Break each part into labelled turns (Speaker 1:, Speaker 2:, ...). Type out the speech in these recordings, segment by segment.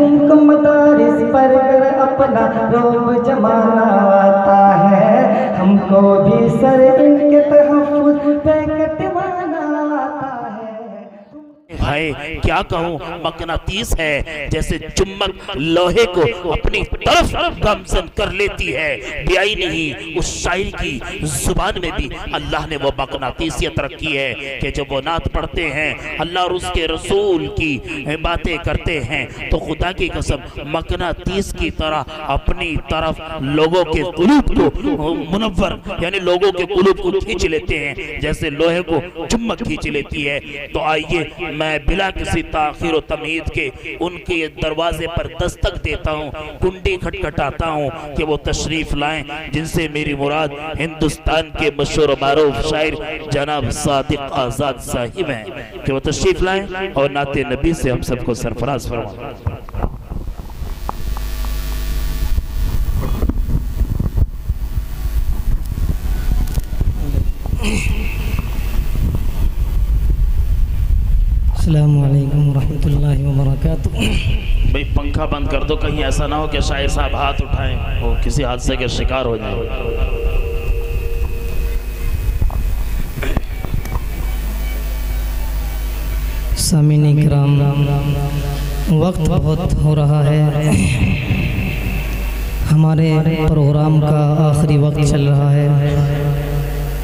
Speaker 1: तुमको मदारिस पर कर अपना रोब जमाना आता है, हमको भी सर इनके तहफ्फुज़ पे कटवाना आता है।
Speaker 2: भाई क्या कहूँ, मकनातीस है जैसे चुम्बक लोहे को अपनी तरफ गामजन कर लेती है। बेआई नहीं, उस शायर की जुबान में भी अल्लाह ने वो मकनातीसियत रखी है कि जब वो नात पढ़ते हैं, अल्लाह और उसके रसूल की बातें करते हैं, तो खुदा की कसम मकनातीस की तरह अपनी तरफ लोगों के कुलूब को मुनव्वर यानी लोगों के कुलूब को खींच लेते हैं जैसे लोहे को चुम्बक खींच लेती है। तो आइए मैं बिला किसी ताखीर और तमीद के उनके दरवाजे पर दस्तक देता हूँ, कुंडी खटखटाता हूँ कि वो तशरीफ लाएं, जिनसे मेरी मुराद हिंदुस्तान के मशहूर मारूफ शायर जनाब सादिक आजाद साहिब हैं, कि वो तशरीफ लाएं और नाते नबी से हम सबको सरफराज फरमाएं।
Speaker 1: अस्सलामु अलैकुम रहमतुल्लाहि व बरकातुहू।
Speaker 2: भाई पंखा बंद कर दो, कहीं ऐसा ना हो कि शायर साहब हाथ उठाएं और किसी हादसे के शिकार हो जाए।
Speaker 1: सामीन इकराम, वक्त बहुत हो रहा है, हमारे प्रोग्राम का आखिरी वक्त चल रहा है।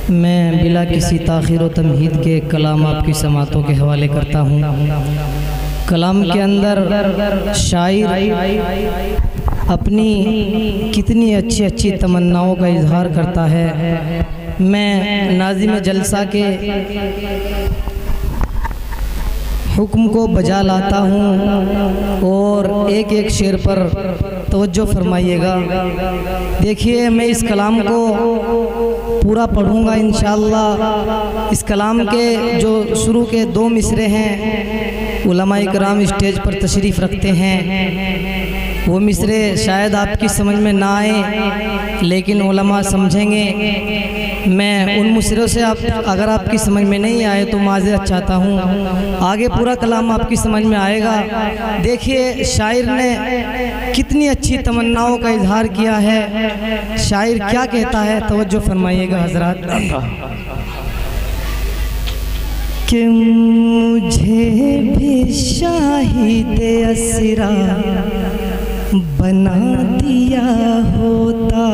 Speaker 1: मैं बिला किसी ताखीर व तमहीद के कलाम आपकी समातों के हवाले करता हूँ। कलाम के अंदर शायर अपनी कितनी अच्छी अच्छी तमन्नाओं का इजहार करता है। मैं नाज़िम जलसा के हुक्म को बजा लाता हूँ और एक एक शेर पर तवज्जो फरमाइएगा। देखिए, मैं इस कलाम को पूरा पढ़ूँगा इंशाअल्लाह। इस कलाम के जो शुरू के 2 मिसरे हैं, उलमा इकराम स्टेज पर तशरीफ़ रखते हैं, वो मिसरे शायद आपकी समझ में ना आए, लेकिन उलमा समझेंगे। मैं उन मिसरों से अगर आपकी समझ में नहीं आए तो माज़रत चाहता हूँ, आगे पूरा कलाम आपकी समझ में आएगा। देखिए, शायर ने कितनी अच्छी तमन्नाओं का इजहार किया है। शायर क्या कहता है, तवज्जो फरमाइएगा हजरात। कि मुझे भी शाहिद असरा बना दिया होता।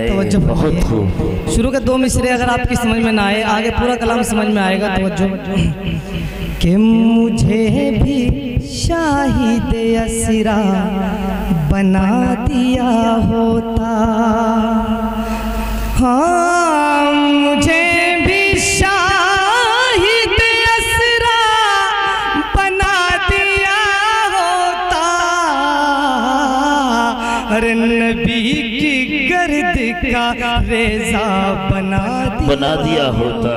Speaker 1: तवज्जो, बहुत खूब। शुरू के 2 मिसरे अगर आपकी समझ में ना आए, आगे पूरा कलाम समझ में आएगा। तवज्जो। कि मुझे भी शाहिद असरा बना दिया होता, हाँ मुझे भी शाहिद असरा बना दिया होता, अरे नबी की गर्द का रेजा बना दिया होता।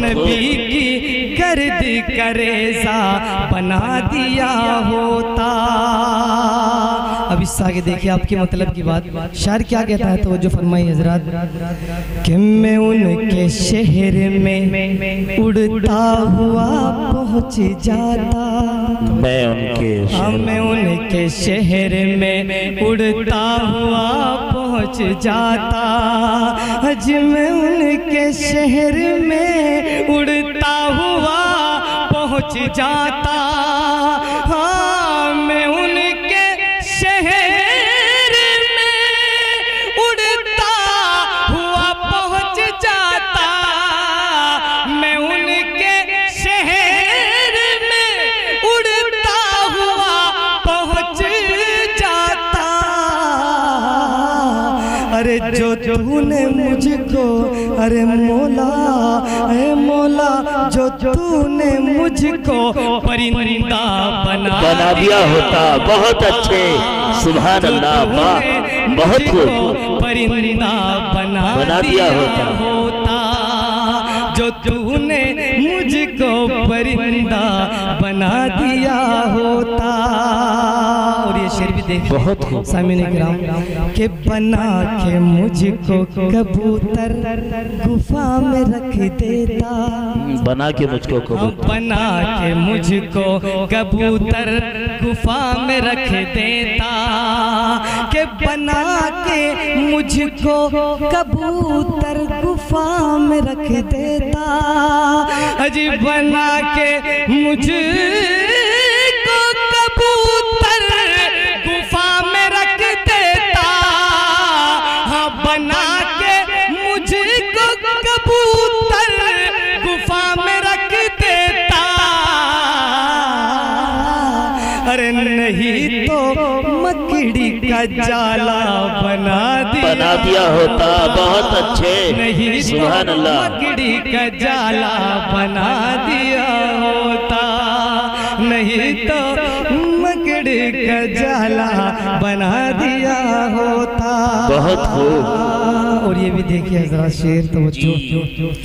Speaker 1: नबी की गर्द का रेजा बना दिया होता। अब इससे आगे देखिए आपके मतलब की बात। शायर क्या कहता है, तो जो फरमाइए हजरात। कि मैं उनके शहर में उड़ता हुआ पहुँच जाता,
Speaker 2: मैं
Speaker 1: उनके शहर में उड़ता हुआ पहुँच जाता, हज मैं उनके शहर में उड़ता हुआ पहुँच जाता, हाँ मैं उनके शहर में उड़ता हुआ पहुँच जाता, मैं उनके शहर में उड़ता हुआ पहुँच जाता। अरे जो तूने मुझको, अरे मौला, अरे मौला, जो तूने मुझको परिंदा बना
Speaker 2: दिया होता। बहुत अच्छे, सुभान अल्लाह, वाह, बहुत खूब।
Speaker 1: परिंदा बना दिया होता, जो तूने मुझको परिंदा बना दिया होता। और ये शेर भी देखिए
Speaker 2: बहुत खूब।
Speaker 1: सामीन किराम के बना के मुझको कबूतर गुफा में रख देता,
Speaker 2: बना के मुझको कबूतर,
Speaker 1: बना के मुझको कबूतर गुफा में रख देता, के बना के मुझको कबूतर गुफा में रख देता, अजी बना के मुझको कबूतर गुफा में रख देता, हाँ बना के मुझको कबूतर गुफा में रख देता, अरे नहीं तो मकड़ी का जाला बना
Speaker 2: दिया होता। बहुत अच्छे,
Speaker 1: नहीं
Speaker 2: सुभान
Speaker 1: तो
Speaker 2: अल्लाह।
Speaker 1: मकड़ी का जाला बना दिया होता, नहीं तो मकड़ी का जाला बना दिया होता।
Speaker 2: बहुत खूब।
Speaker 1: और ये भी देखिए हजरत शेर तो
Speaker 2: जी,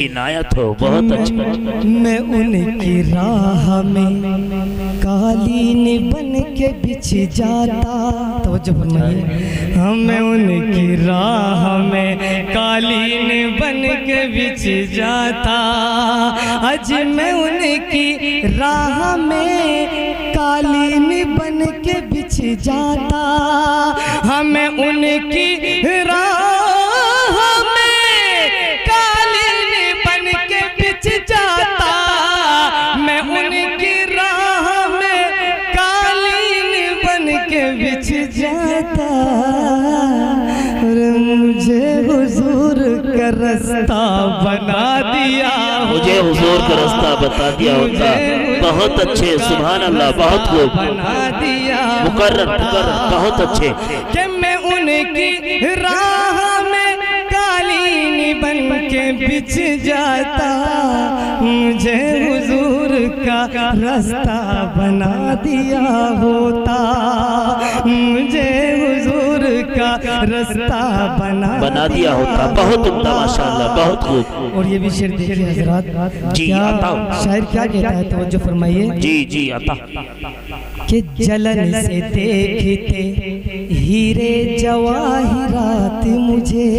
Speaker 2: इनायत हो, बहुत अच्छा।
Speaker 1: मैं उनकी राह में कालीन बन के बिछ जाता, तो जो फरमाइए, मैं उनकी राह में कालीन बन के बिछ जाता, आज मैं उनकी राह में कालीन बन के बिछ जाता, हमें उनकी राह में कालीन बन के बिछ जाता, मैं उनकी राह में कालीन बन के बिछ जाता, और मुझे हुजूर का रास्ता बना दिया,
Speaker 2: मुझे हुजूर का रास्ता बता दिया होता। बहुत अच्छे, सुभान अल्लाह, बहुत खूब,
Speaker 1: बना दिया
Speaker 2: मुकर्रर बहुत अच्छे।
Speaker 1: कि मैं उनकी राह में कालीन बन के बिछ जाता, मुझे हुजूर का रास्ता बना दिया होता, मुझे हुजूर का रास्ता बना
Speaker 2: दिया होता। बहुत उम्दा, माशाअल्लाह, बहुत खूब।
Speaker 1: और ये भी शेर देखिए हजरात,
Speaker 2: जी,
Speaker 1: क्या
Speaker 2: आता हूँ।
Speaker 1: शायर क्या कहता है, तवज्जो फरमाइए
Speaker 2: जी जी, आता।
Speaker 1: कि जलन से देखते हीरे जवाहिरात मुझे,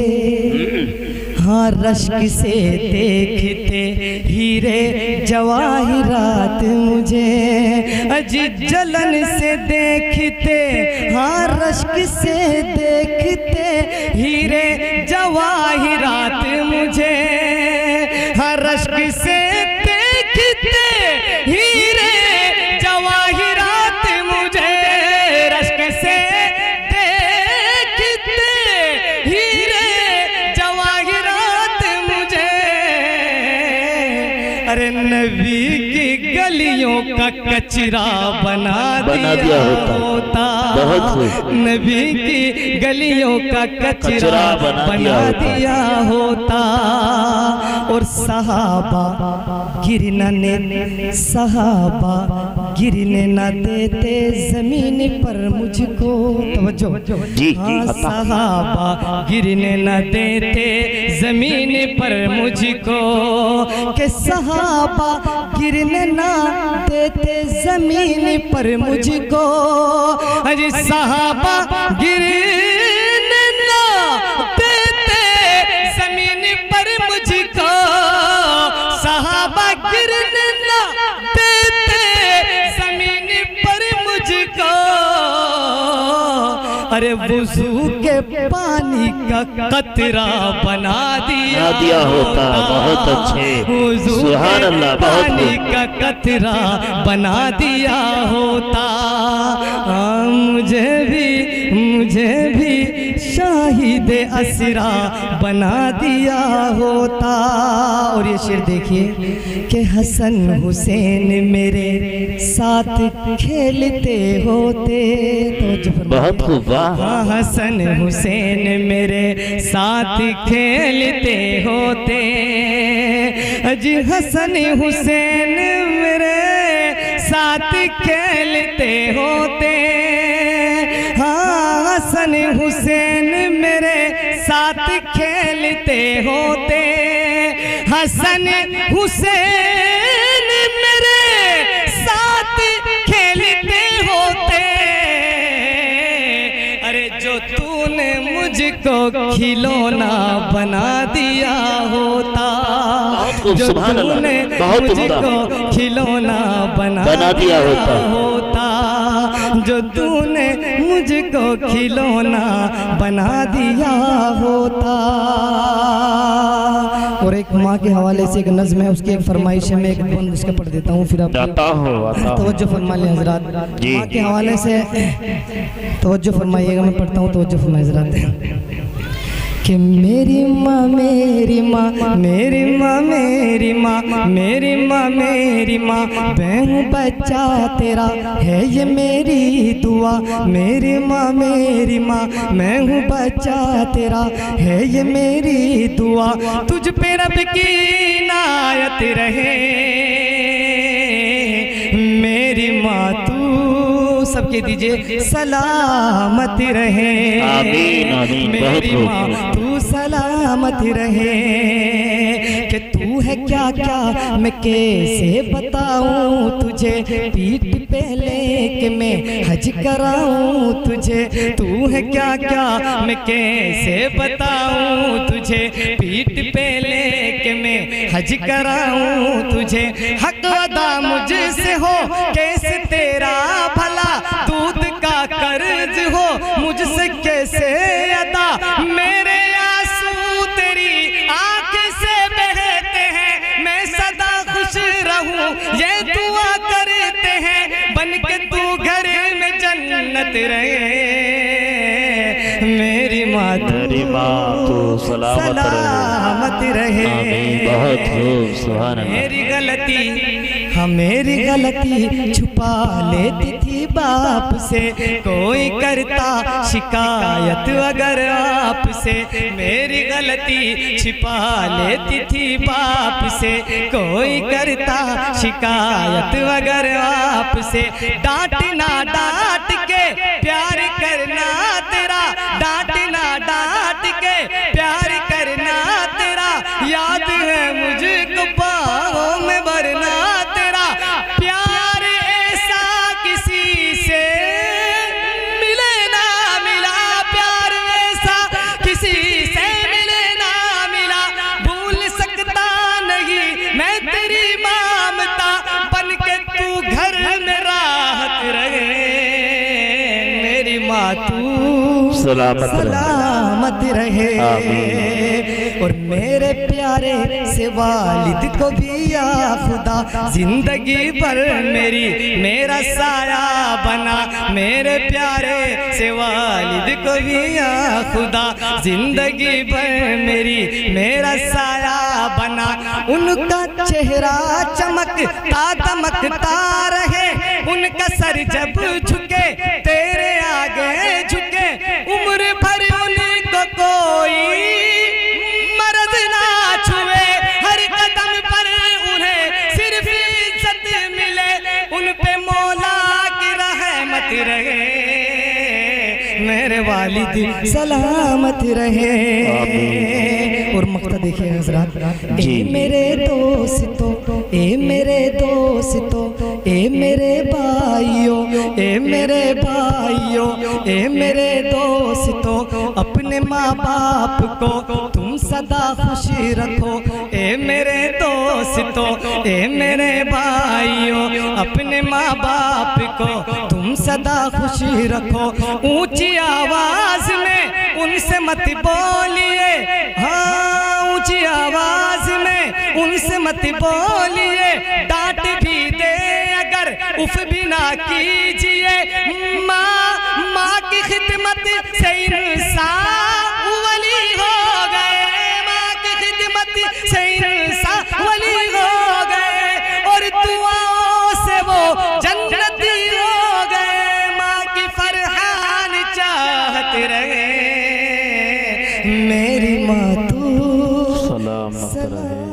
Speaker 1: हाँ रश्क से देखते हीरे जवाहिरात मुझे, अजी जलन से देखते, हाँ रश्क से देखते हीरे जवाहिरात मुझे, हाँ रश्क से देखते हीरे जवाहिरात मुझे, रश्क से देखते हीरे जवाहिरात मुझे, अरे नबी की गलियों का कचरा बना दिया होता, नबी की गलियों का कचरा बना दिया होता, और सहाबा सहाबा गिरने न देते जमीन पर मुझको, तवज्जो
Speaker 2: जी,
Speaker 1: हाँ सहाबा गिरने न देते जमीन पर मुझको, के सहाबा गिरने न देते जमीन पर मुझको, अजी सहाबा गिरने न देते जमीन पर मुझको, सहाबा गिरने न देते जमीन पर मुझको, अरे वुज़ू के पानी का कतरा बना दिया
Speaker 2: होता। बहुत अच्छे,
Speaker 1: वुज़ू
Speaker 2: सुभान
Speaker 1: के
Speaker 2: अल्लाह,
Speaker 1: पानी का कतरा बना दिया होता, मुझे भी शाहिद असरा बना दिया होता। और ये शेर देखिए कि हसन हुसैन मेरे साथ खेलते होते, तो
Speaker 2: बहुत खूब, वाह।
Speaker 1: हसन हुसैन मेरे साथ खेलते होते, जी हसन हुसैन मेरे साथ खेलते होते, हाँ हसन हुसैन मेरे साथ खेलते होते, हसन हुसैन मेरे साथ खेलते होते, जो तूने मुझको खिलौना बना दिया होता, जो तूने मुझको खिलौना बना दिया होता, जो तूने मुझको खिलौना बना दिया होता। और एक माँ के हवाले से एक नज़्म है, उसकी एक फरमाइश है, मैं एक बंद उसका पढ़ देता हूँ, फिर आप तवज्जो फरमा लें हज़रात। माँ के हवाले से तवज्जो फरमाइएगा, मैं पढ़ता हूँ, तवज्जो फरमाइए हज़रात। कि मेरी माँ मेरी माँ मेरी माँ मेरी माँ मेरी माँ मेरी माँ, मैं हूँ बच्चा तेरा है ये मेरी दुआ। मेरी माँ मेरी माँ, मैं हूँ बच्चा तेरा है ये मेरी दुआ। तुझ पे रब की इनायत रहे मेरी माँ, तू सबके दीजिए सलामत रहे।
Speaker 2: आमीन आमीन।
Speaker 1: मेरी माँ तू सलामत रहे। कि तू है क्या क्या मैं कैसे बताऊं तुझे, पीठ पे लेके मैं हज कराऊं तुझे। तू है क्या क्या मैं कैसे बताऊं तुझे, पीठ पे लेके मैं हज कराऊं तुझे। हक अदा मुझसे हो कैसे तेरा भला, दूध का कर्ज हो मुझसे कैसे अदा। मेरे आंसू तेरी आँख से बहते हैं, मैं सदा खुश रहूं ये दुआ करते हैं। बन के तू घर में जन्नत रहे मेरी माँ तू सलामत रहे।
Speaker 2: बहुत खूब, सुभान अल्लाह।
Speaker 1: मेरी गलती हाँ मेरी गलती छुपा लेती थी बाप से, कोई करता शिकायत अगर आपसे। मेरी गलती छिपा लेती थी बाप से, कोई करता शिकायत अगर आपसे। डांटना डांट के प्यार करना तेरा, डांटना डांट के प्यार करना तेरा। याद है मुझको बाहों में भरना तेरा। प्यार ऐसा किसी से मिले ना मिला, प्यार ऐसा किसी से मिले ना मिला। भूल सकता नहीं मैं तेरी ममता, बन के तू घर में राहत रहे मेरी माँ तू सलामत रहे। और मेरे प्यारे से वालिद को भी या खुदा जिंदगी भर मेरा साया बना। मेरे प्यारे से वालिद को भी या खुदा जिंदगी भर मेरा साया बना। उनका चेहरा चमकता दमकता रहे, उनका सर जब झुके तेरे आगे झुके। उम्र भर उनको कोई मर्द ना छुए, हर कदम पर उन्हें सिर्फ इज्जत मिले। उन पे मौला की रहमत रहे मेरे वालिद सलामत रहे। और मक्ता देखिए हज़रात। ए मेरे दोस्तों ए मेरे दोस्तों ए मेरे भाइयों ए मेरे भाइयों ए मेरे दोस्तों, अपने माँ बाप को तुम सदा खुशी रखो। ए मेरे दोस्तों ए मेरे भाइयों, अपने माँ बाप को तुम सदा खुशी रखो। ऊंची आवाज में उनसे मत बोलिए, हाँ ऊंची आवाज में उनसे मत बोलिए। डांट भी दे अगर उफ भी ना कीजिए। माँ की खिदमत से इंसान वली हो गए, माँ की खिदमत से इंसान वली हो गए। और दुआओं से वो जन्नती हो गए, माँ की फरहान चाहत रहे मेरी माँ तू सलामत रहे।